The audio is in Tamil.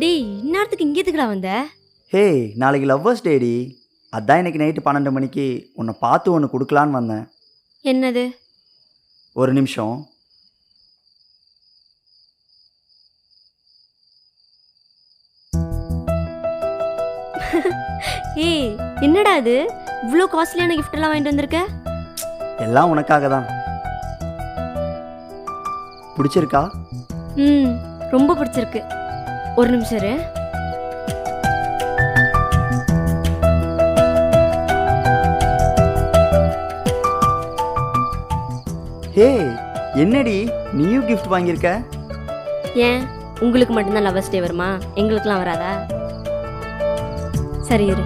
டேய் இந்நேரத்துக்கு இங்கே எதுக்குடா வந்த? ஹே, நாளைக்கு லவ்வர்ஸ் டேடி. அதான் இன்னைக்கு நைட்டு 12 மணிக்கு உன்னை பார்த்து ஒன்று கொடுக்கலான்னு வந்தேன். என்னது? ஒரு நிமிஷம். ஏய் என்னடா இது இவ்வளோ காஸ்ட்லியான gift எல்லாம் வாங்கிட்டு வந்திருக்க? எல்லாம் உனக்காக தான். பிடிச்சிருக்கா? ரொம்ப பிடிச்சிருக்கு. ஒரு நிமிஷம் இரு. ஹே, என்னடி நீயும் கிஃப்ட் வாங்கியிருக்க? ஏன் உங்களுக்கு மட்டும்தான் லவ்வர்ஸ் டே வருமா? எங்களுக்குலாம் வராதா? சரி இரு.